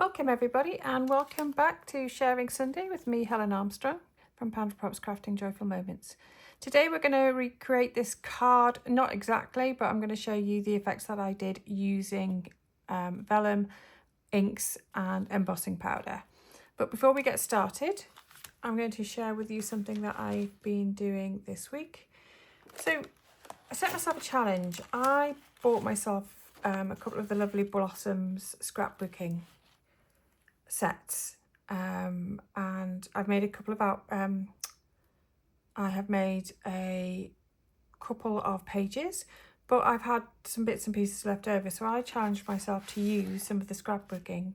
Welcome everybody and welcome back to Sharing Sunday with me, Helen Armstrong from Pound Props Crafting Joyful Moments. Today we're going to recreate this card, not exactly, but I'm going to show you the effects that I did using vellum, inks and embossing powder. But before we get started, I'm going to share with you something that I've been doing this week. So I set myself a challenge. I bought myself a couple of the lovely Blossoms scrapbooking sets, and I've made a couple of I have made a couple of pages, but I've had some bits and pieces left over, so I challenged myself to use some of the scrapbooking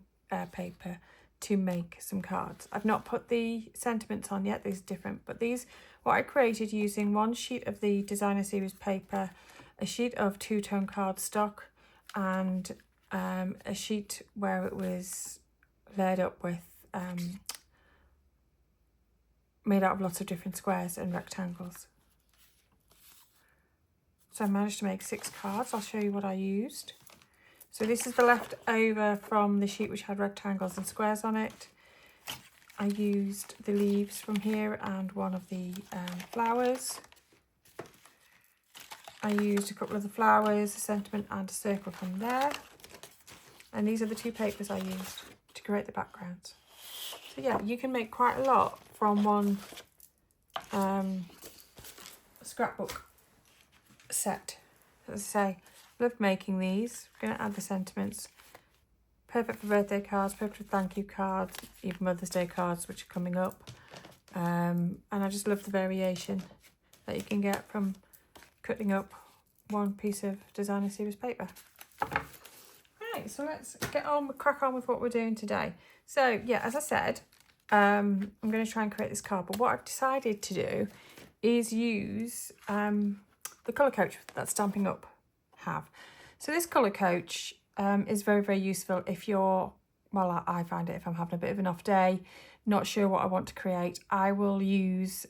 paper to make some cards. I've not put the sentiments on yet, these are different, but these what I created using one sheet of the designer series paper, a sheet of two-tone cardstock, and a sheet where it was layered up with made out of lots of different squares and rectangles. So I managed to make 6 cards. I'll show you what I used. So this is the leftover from the sheet which had rectangles and squares on it. I used the leaves from here and one of the flowers. I used a couple of the flowers, a sentiment and a circle from there. And these are the 2 papers I used to create the backgrounds. So yeah, you can make quite a lot from one scrapbook set. As I say, loved making these. I'm going to add the sentiments. Perfect for birthday cards, perfect for thank you cards, even Mother's Day cards which are coming up. And I just love the variation that you can get from cutting up one piece of designer series paper. Right, so let's crack on with what we're doing today. So yeah, as I said, I'm going to try and create this card, but what I've decided to do is use the colour coach that Stampin Up have. So this colour coach is very, very useful if you're, well, I find it if I'm having a bit of an off day, not sure what I want to create. I will use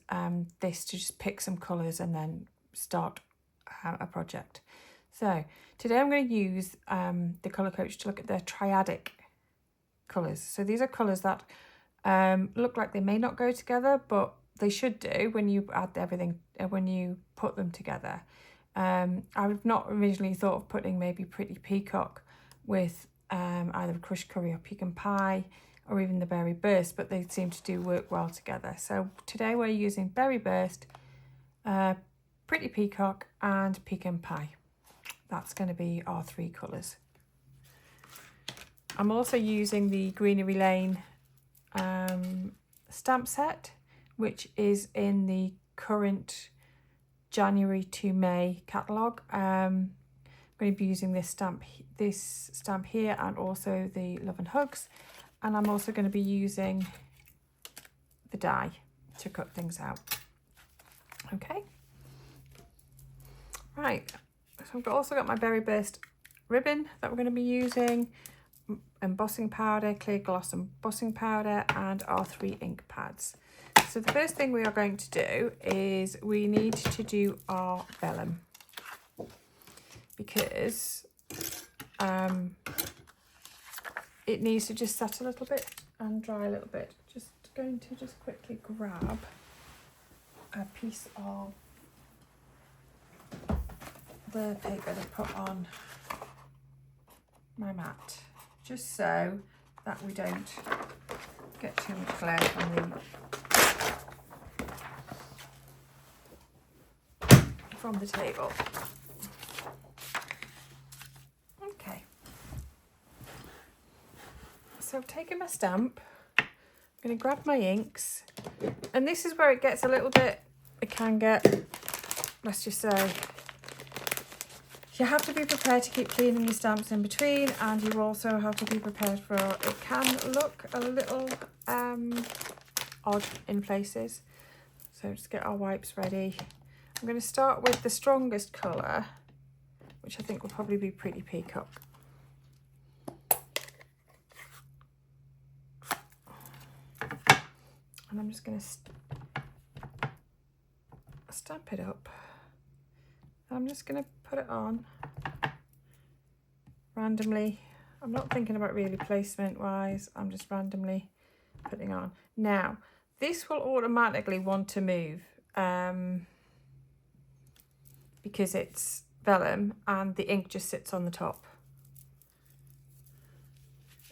this to just pick some colours and then start a project. So today I'm going to use the colour coach to look at the Triadic colours. So these are colours that look like they may not go together, but they should do when you add everything, when you put them together. I've not originally thought of putting maybe Pretty Peacock with either crushed curry or pecan pie or even the berry burst, but they seem to do work well together. So today we're using berry burst, Pretty Peacock and pecan pie. That's going to be our 3 colours. I'm also using the Greenery Lane stamp set, which is in the current January to May catalogue. I'm going to be using this stamp here and also the Love and Hugs, and I'm also going to be using the die to cut things out. Okay, right, so I've also got my berry burst ribbon that we're going to be using, embossing powder, clear gloss embossing powder, and our 3 ink pads. So the first thing we are going to do is we need to do our vellum, because it needs to just set a little bit and dry a little bit. Just going to just quickly grab a piece of the paper to put on my mat, just so that we don't get too much glare from the table. Okay, so I've taken my stamp, I'm going to grab my inks, and this is where it gets a little bit, it can get, let's just say, you have to be prepared to keep cleaning your stamps in between, and you also have to be prepared for it can look a little odd in places. So just get our wipes ready. I'm going to start with the strongest colour, which I think will probably be Pretty Peacock. And I'm just going to stamp it up. I'm just going to put it on randomly I'm not thinking about really placement wise, I'm just randomly putting on. Now, this will automatically want to move because it's vellum and the ink just sits on the top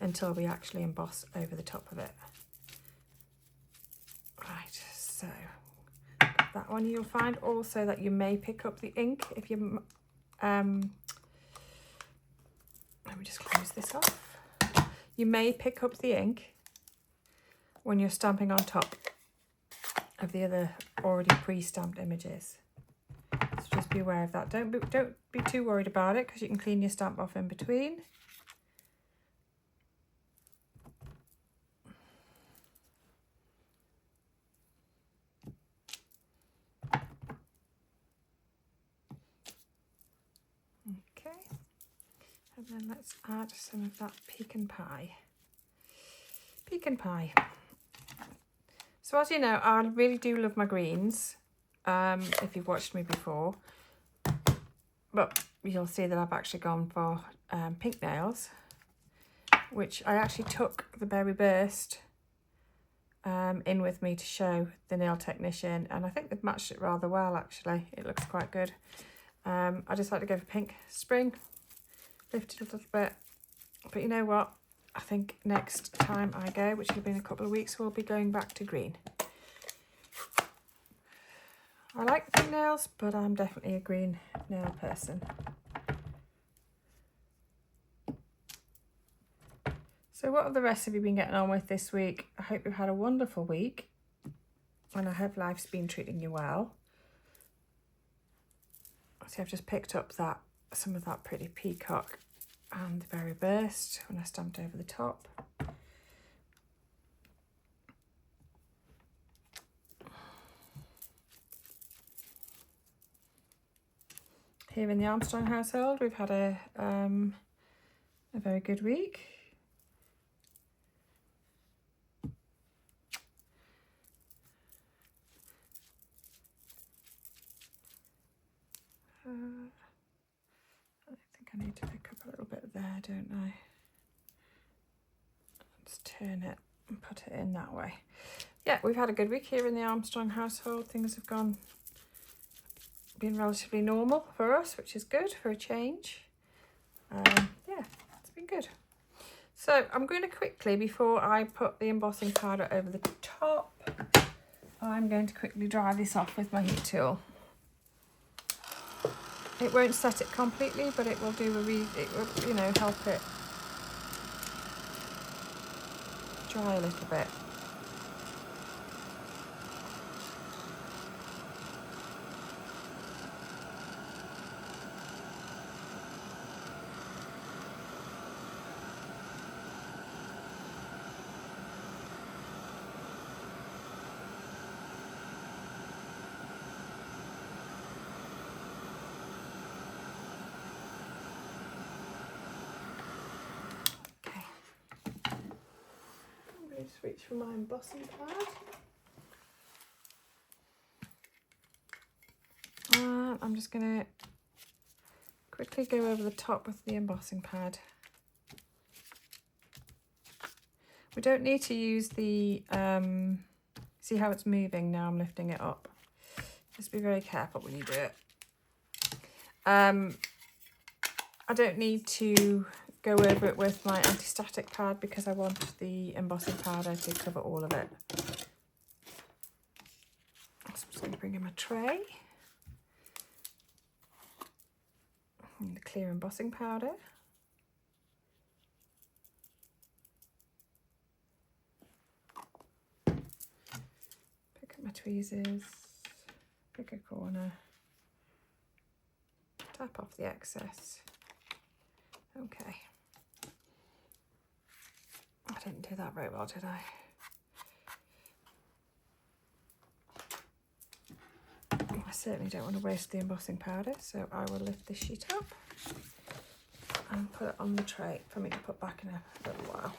until we actually emboss over the top of it. Right, so that one. You'll find also that you may pick up the ink if you let me just close this off. You may pick up the ink when you're stamping on top of the other already pre-stamped images. So just be aware of that. Don't be too worried about it because you can clean your stamp off in between. Okay, and then let's add some of that pecan pie. Pecan pie. So as you know, I really do love my greens, if you've watched me before, but you'll see that I've actually gone for pink nails, which I actually took the Berry Burst in with me to show the nail technician, and I think they've matched it rather well actually. It looks quite good. I just like to go for pink spring, lift it a little bit, but you know what? I think next time I go, which will be in a couple of weeks, we'll be going back to green. I like the pink nails, but I'm definitely a green nail person. So what have the rest of you been getting on with this week? I hope you've had a wonderful week, and I hope life's been treating you well. See, I've just picked up some of that pretty peacock and the Berry Burst when I stamped over the top. Here in the Armstrong household, we've had a very good week. I think I need to pick up a little bit there, don't I? Let's turn it and put it in that way. Yeah, we've had a good week here in the Armstrong household. Things have been relatively normal for us, which is good for a change. Yeah, it's been good. So I'm going to quickly, before I put the embossing powder over the top, I'm going to quickly dry this off with my heat tool. It won't set it completely, but it will do it will, you know, help it dry a little bit. Just reach for my embossing pad. And I'm just going to quickly go over the top with the embossing pad. We don't need to use the, see how it's moving now I'm lifting it up. Just be very careful when you do it. I don't need to go over it with my anti-static pad because I want the embossing powder to cover all of it. So I'm just going to bring in my tray and the clear embossing powder. Pick up my tweezers, pick a corner, tap off the excess. Okay. I didn't do that very well, did I? I certainly don't want to waste the embossing powder, so I will lift this sheet up and put it on the tray for me to put back in a little while.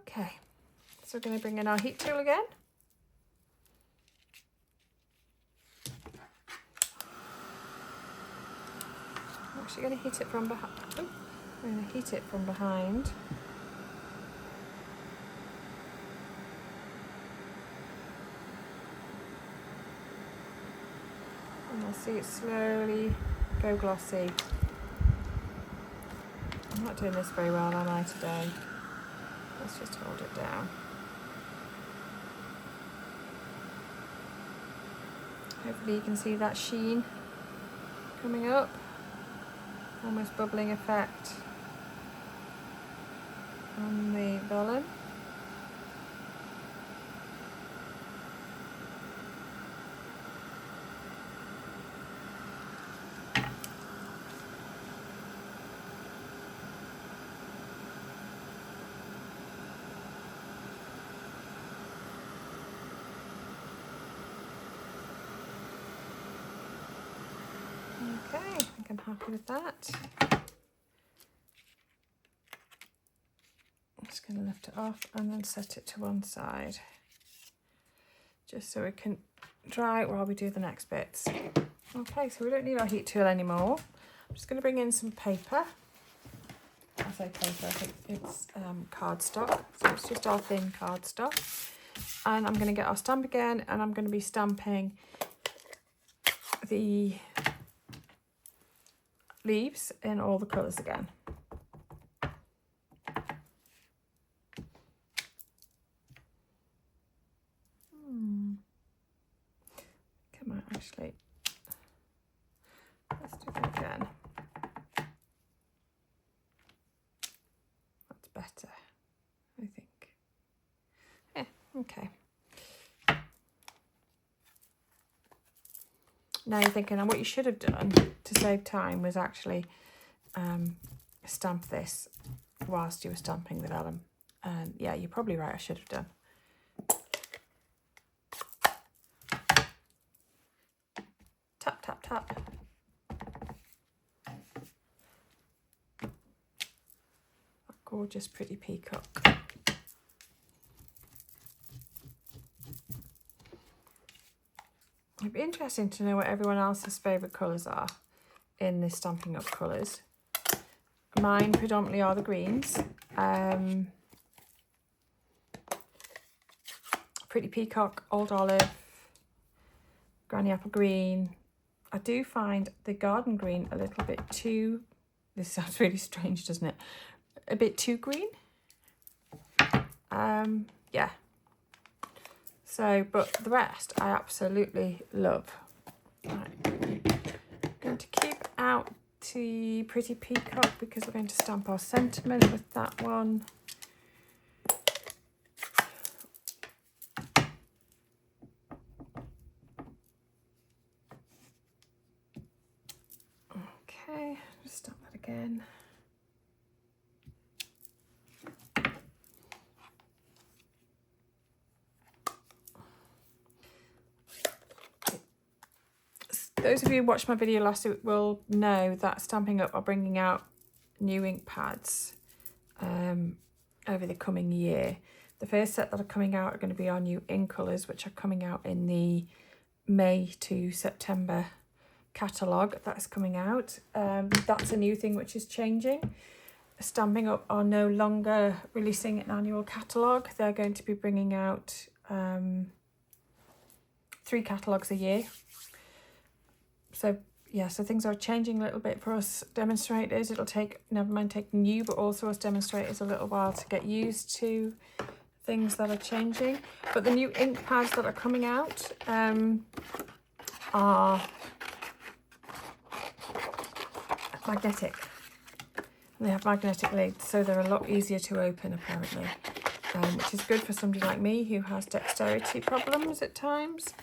Okay, so we're going to bring in our heat tool again. actually going to hit it from behind. Oh, I'm going to heat it from behind. And I'll see it slowly go glossy. I'm not doing this very well, am I, today? Let's just hold it down. Hopefully you can see that sheen coming up. Almost bubbling effect on the vellum. Okay, I think I'm happy with that. I'm just going to lift it off and then set it to one side, just so it can dry while we do the next bits. Okay, so we don't need our heat tool anymore. I'm just going to bring in some paper. I say paper, I think it's cardstock, so it's just our thin cardstock. And I'm going to get our stamp again, and I'm going to be stamping the leaves in all the colours again. Come on, actually, let's do that again. That's better, I think. Yeah, okay. Now you're thinking, and what you should have done to save time was actually stamp this whilst you were stamping the vellum. And yeah, you're probably right, I should have done. Tap, tap, tap. A gorgeous, pretty peacock. It'd be interesting to know what everyone else's favourite colours are in this Stampin' Up colours. Mine predominantly are the greens. Pretty peacock, old olive, granny apple green. I do find the garden green a little bit too, this sounds really strange, doesn't it? A bit too green. Yeah. So, but the rest I absolutely love. Right. I'm going to keep out the pretty peacock because we're going to stamp our sentiment with that one. Okay, just stamp that again. Those of you who watched my video last week will know that Stampin' Up are bringing out new ink pads over the coming year. The first set that are coming out are going to be our new ink colours, which are coming out in the May to September catalogue that's coming out. That's a new thing which is changing. Stampin' Up are no longer releasing an annual catalogue. They're going to be bringing out 3 catalogues a year. So yeah, so things are changing a little bit for us demonstrators. It'll take, never mind taking you, but also us demonstrators a little while to get used to things that are changing. But the new ink pads that are coming out are magnetic. And they have magnetic lids, so they're a lot easier to open apparently, which is good for somebody like me who has dexterity problems at times,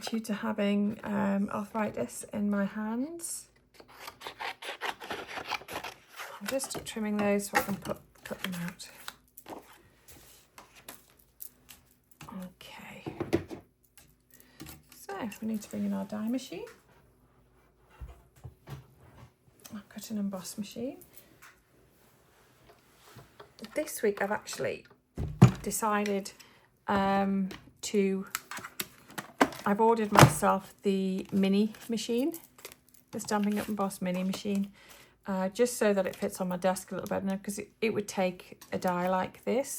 due to having arthritis in my hands. I'm just trimming those so I can cut them out. Okay. So we need to bring in our die machine. Our cut and emboss machine. This week I've actually decided I've ordered myself the mini machine, the Stampin' Up Emboss mini machine, just so that it fits on my desk a little better, because it would take a die like this.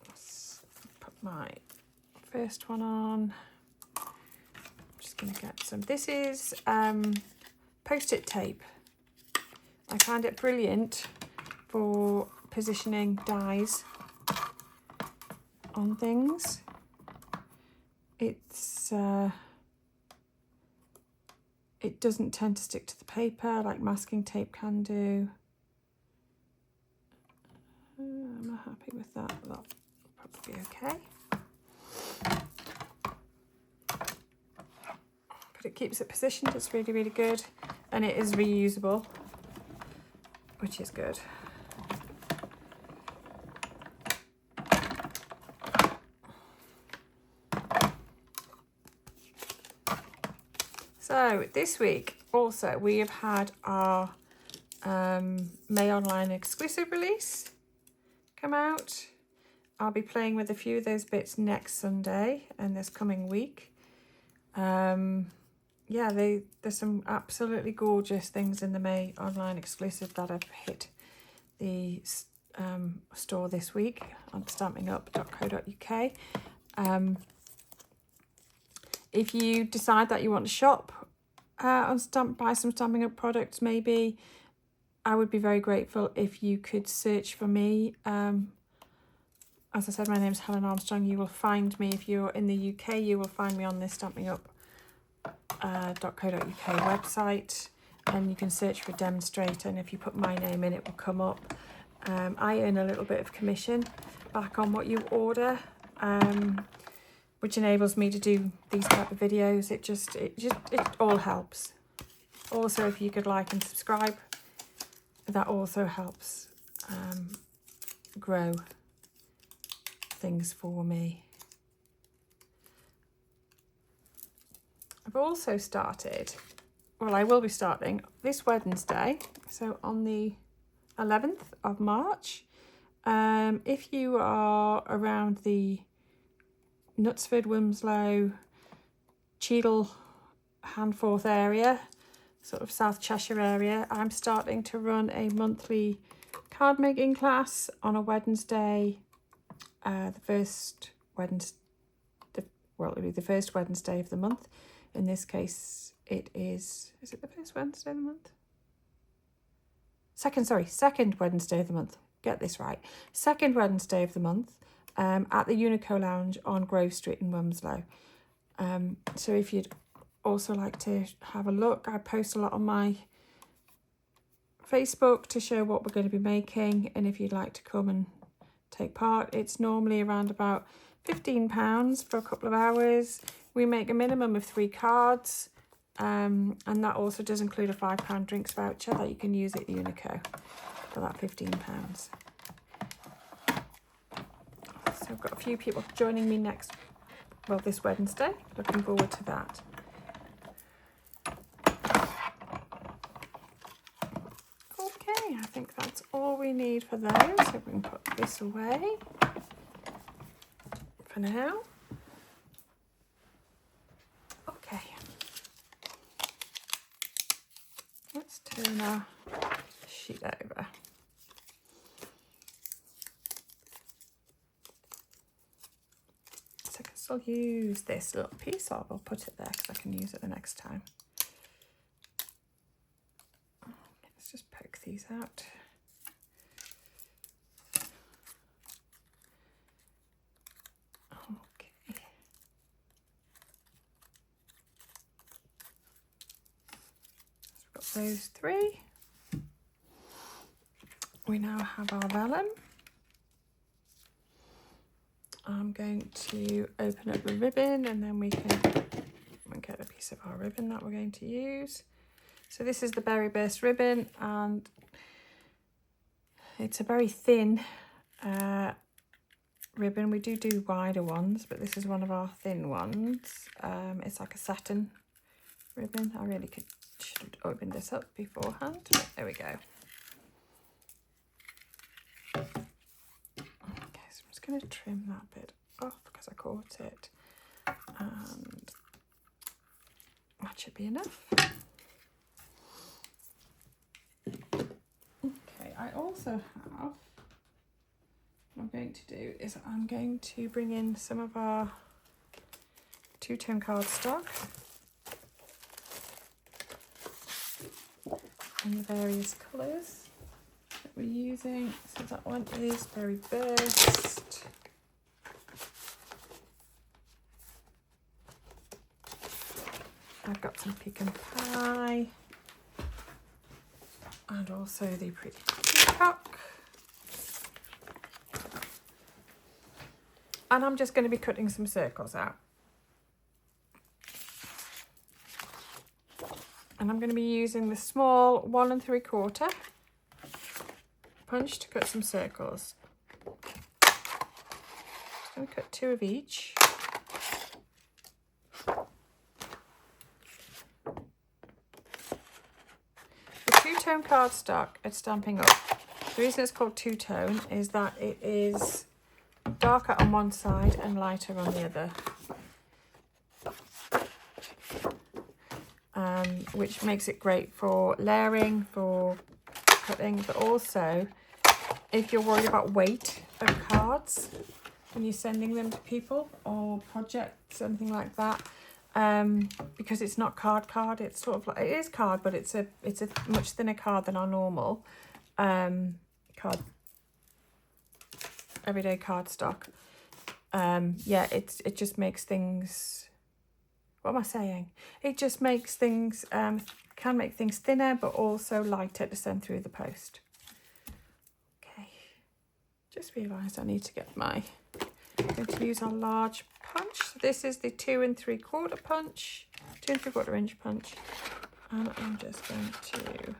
Let's put my first one on. I'm just going to get some. This is post-it tape. I find it brilliant for positioning dies on things. It's it doesn't tend to stick to the paper like masking tape can do. I'm not happy with that. That'll probably be okay. But it keeps it positioned. It's really, really good, and it is reusable, which is good. So this week also we have had our May Online exclusive release come out. I'll be playing with a few of those bits next Sunday and this coming week. Yeah, there's some absolutely gorgeous things in the May Online exclusive that have hit the store this week on stampinup.co.uk. If you decide that you want to shop buy some Stampin' Up products, maybe, I would be very grateful if you could search for me. As I said, my name's Helen Armstrong. You will find me, if you're in the UK, you will find me on this stampinup.co.uk website, and you can search for demonstrator, and if you put my name in, it will come up. I earn a little bit of commission back on what you order, which enables me to do these type of videos. It all helps. Also, if you could like and subscribe, that also helps grow things for me. I've also started, well, I will be starting this Wednesday, so on the 11th of March. If you are around the Knutsford, Wilmslow, Cheadle, Handforth area, sort of South Cheshire area, I'm starting to run a monthly card making class on a Wednesday, the first Wednesday of the month. In this case, is it the first Wednesday of the month? Second Wednesday of the month. Get this right. Second Wednesday of the month. At the Unico Lounge on Grove Street in Wilmslow. So if you'd also like to have a look, I post a lot on my Facebook to show what we're going to be making, and if you'd like to come and take part, it's normally around about £15 for a couple of hours. We make a minimum of 3 cards, and that also does include a £5 drinks voucher that you can use at Unico for that £15. So I've got a few people joining me this Wednesday. Looking forward to that. Okay, I think that's all we need for those. So we can put this away for now. Okay. Let's turn our sheet over. I'll use this little piece, or I'll put it there because I can use it the next time. Let's just poke these out. Okay. So we've got those 3. We now have our vellum. I'm going to open up the ribbon, and then we can get a piece of our ribbon that we're going to use. So this is the Berry Burst ribbon, and it's a very thin ribbon. We do wider ones, but this is one of our thin ones. It's like a satin ribbon. I really should have opened this up beforehand, but there we go. Going to trim that bit off because I caught it, and should be enough. Okay, I also have, what I'm going to do is I'm going to bring in some of our two-tone cardstock in the various colours that we're using. So that one is Berry Burst. I've got some Pecan Pie and also the Pretty Peacock. And I'm just going to be cutting some circles out. And I'm going to be using the small 1 3/4 punch to cut some circles. Just going to cut 2 of each. The two-tone cardstock at Stampin' Up, the reason it's called two-tone is that it is darker on one side and lighter on the other. Which makes it great for layering, for cutting, but also if you're worried about weight of cards when you're sending them to people or projects, anything like that, because it's not card, it's sort of like, it is card, but it's a much thinner card than our normal card, everyday cardstock. Yeah, it just makes things, what am I saying? It just makes things, can make things thinner, but also lighter to send through the post. Okay, just realised I need to get my, I'm going to use our large punch. So this is the 2 3/4 punch, 2 3/4 inch punch. And I'm just going to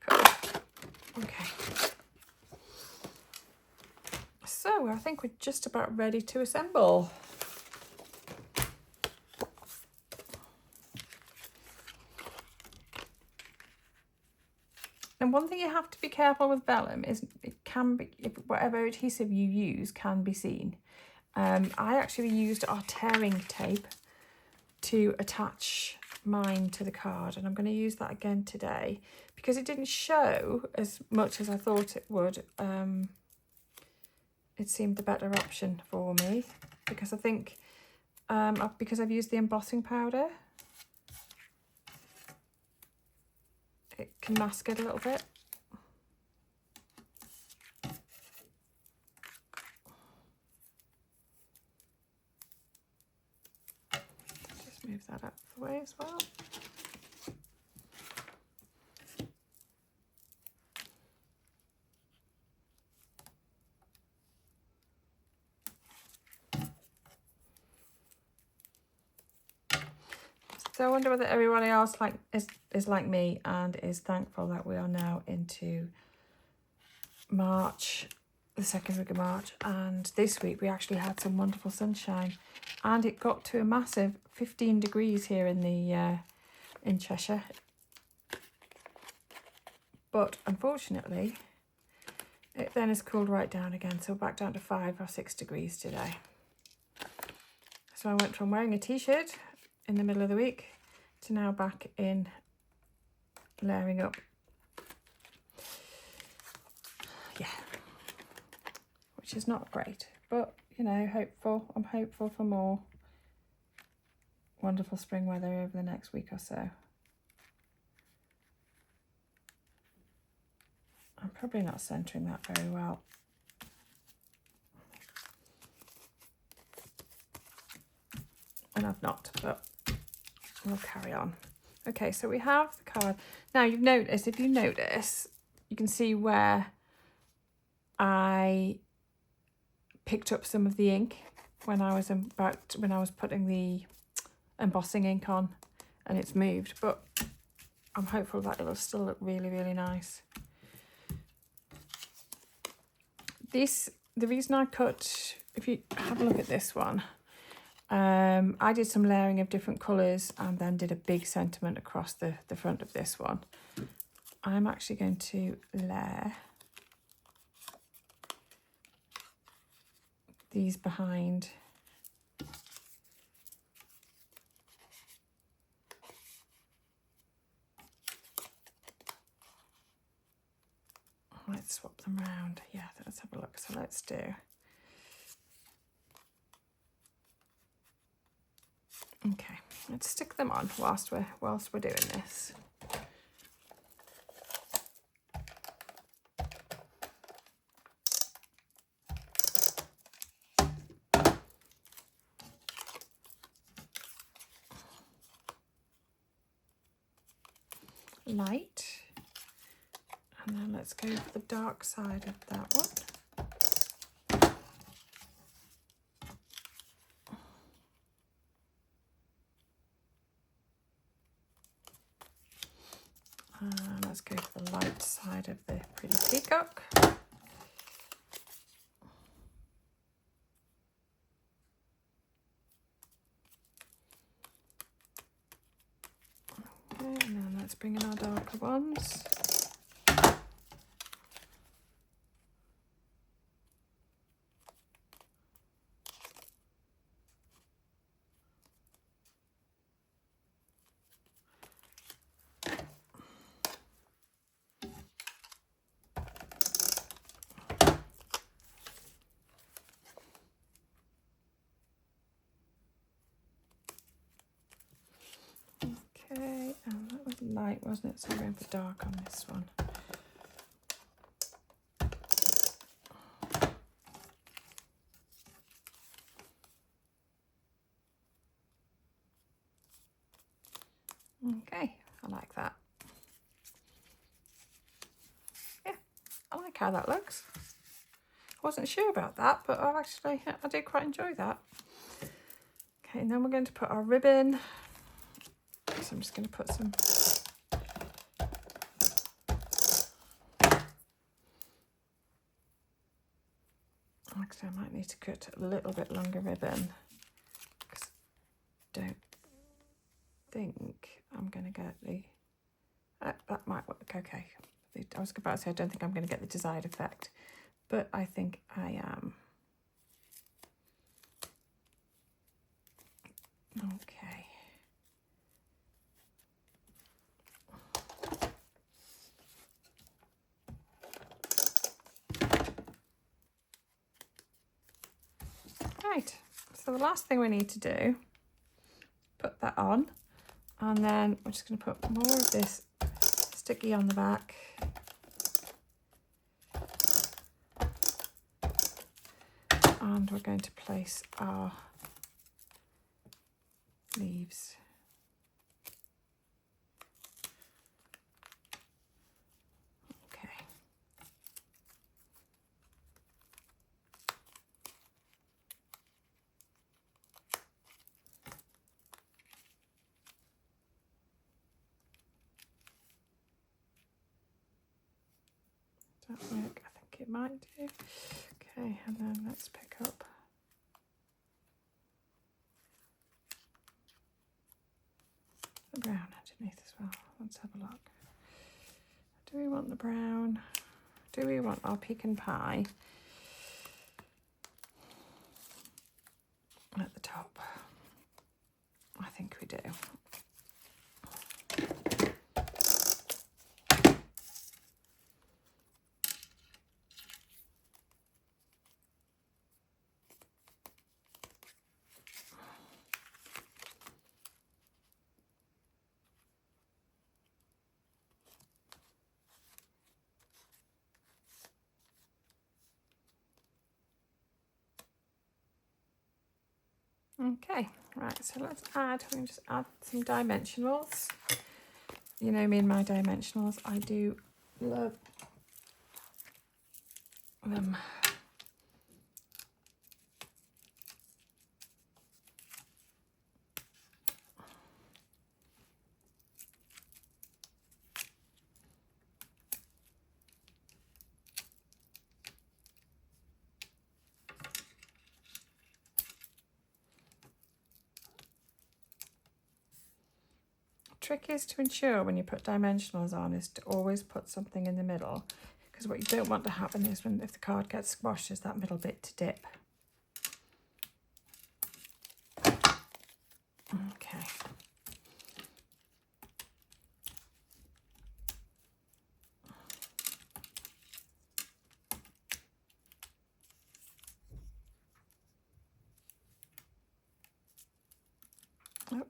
cut. Okay. So I think we're just about ready to assemble. And one thing you have to be careful with vellum is it can be, whatever adhesive you use can be seen. I actually used our tearing tape to attach mine to the card, and I'm going to use that again today because it didn't show as much as I thought it would. It seemed the better option for me because I think because I've used the embossing powder, it can mask it a little bit. Just move that out of the way as well. So I wonder whether everybody else is like me and is thankful that we are now into March, the second week of March, and this week we actually had some wonderful sunshine, and it got to a massive 15 degrees here in the in Cheshire. But unfortunately, it then has cooled right down again, so we're back down to 5 or 6 degrees today. So I went from wearing a t-shirt in the middle of the week to now back in layering up. Yeah, which is not great, but you know, I'm hopeful for more wonderful spring weather over the next week or so. I'm probably not centering that very well. And I've not, but we'll carry on. Okay, so we have the card. Now you've noticed, if you notice, you can see where I picked up some of the ink when I was putting the embossing ink on, and it's moved, but I'm hopeful that it'll still look really, really nice. The reason I cut, if you have a look at this one, I did some layering of different colours and then did a big sentiment across the front of this one. I'm actually going to layer these behind. Let's swap them round. Yeah, let's have a look. So let's do. Okay, let's stick them on whilst we're doing this. Light. And then let's go for the dark side of that one. And let's go for the light side of the pretty peacock. Okay, and then let's bring in our darker ones. Okay, and that was light, wasn't it? So we're going for dark on this one. Okay, I like that. Yeah, I like how that looks. I wasn't sure about that, but I did quite enjoy that. Okay, and then we're going to put our ribbon. So I'm just going to put some. Actually, I might need to cut a little bit longer ribbon because I don't think I'm going to get the. That might work okay. I was about to say I don't think I'm going to get the desired effect, but I think I am. Okay. Right, so the last thing we need to do, put that on, and then we're just going to put more of this sticky on the back. And we're going to place our leaves. Okay. Does that work? I think it might do. Okay, and then let's pick up the brown underneath as well. Let's have a look. Do we want the brown? Do we want our pecan pie at the top? I think we do. Okay, right, so we can just add some dimensionals. You know me and my dimensionals, I do love them. Trick is to ensure when you put dimensionals on is to always put something in the middle, because what you don't want to happen is if the card gets squashed is that middle bit to dip. Okay. Oh.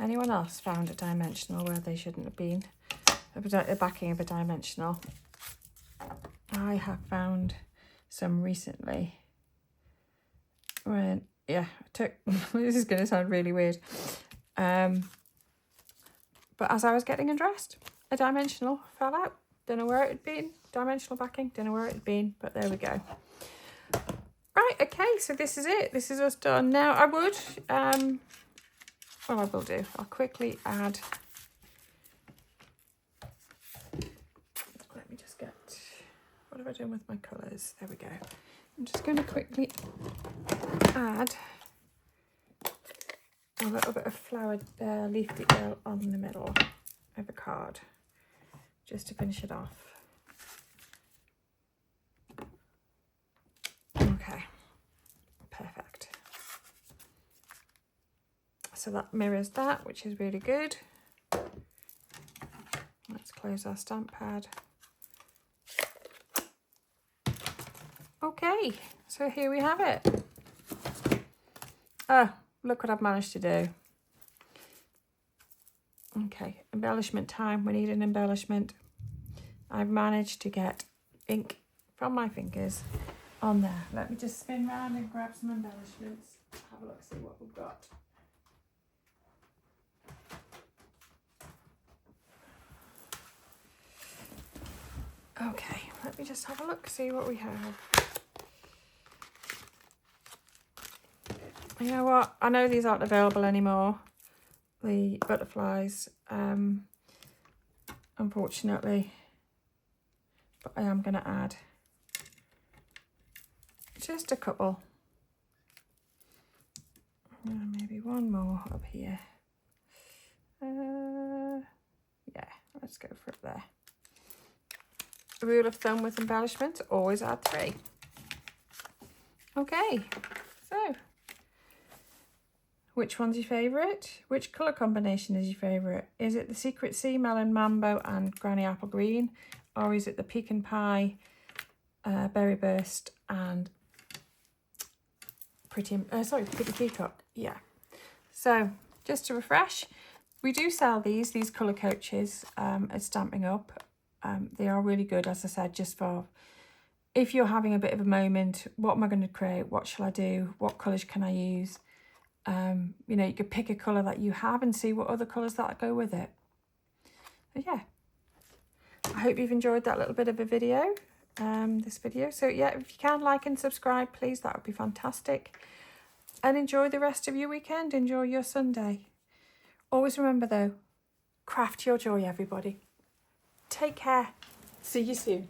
Anyone else found a dimensional where they shouldn't have been? A backing of a dimensional. I have found some recently. When, yeah, I took, this is going to sound really weird. But as I was getting undressed, a dimensional fell out. Don't know where it had been. Dimensional backing, don't know where it had been, but there we go. Right, okay, so this is it. This is us done. Now I would, well, I will do. I'll quickly add, let me just get, what have I done with my colours? There we go. I'm just going to quickly add a little bit of flowered leaf detail on the middle of a card, just to finish it off. Okay, perfect. So that mirrors that, which is really good. Let's close our stamp pad. Okay, so here we have it. Oh, look what I've managed to do. Okay, embellishment time. We need an embellishment. I've managed to get ink from my fingers on there. Let me just spin round and grab some embellishments. Have a look, see what we've got. Okay, let me just have a look, see what we have. You know what? I know these aren't available anymore, the butterflies, unfortunately. But I am going to add just a couple. Maybe one more up here. Yeah, let's go for it there. A rule of thumb with embellishments, always add 3. Okay, so which one's your favourite? Which colour combination is your favourite? Is it the Secret Sea, Melon Mambo and Granny Apple Green? Or is it the Pecan Pie, Berry Burst and Pretty Peacock? Yeah. So just to refresh, we do sell these colour coaches at Stampin' Up. They are really good, as I said, just for if you're having a bit of a moment, what am I going to create? What shall I do? What colours can I use? You know, you could pick a colour that you have and see what other colours that go with it. But yeah, I hope you've enjoyed that little bit of a video, this video. So yeah, if you can like and subscribe, please, that would be fantastic. And enjoy the rest of your weekend. Enjoy your Sunday. Always remember though, craft your joy, everybody. Take care. See you soon.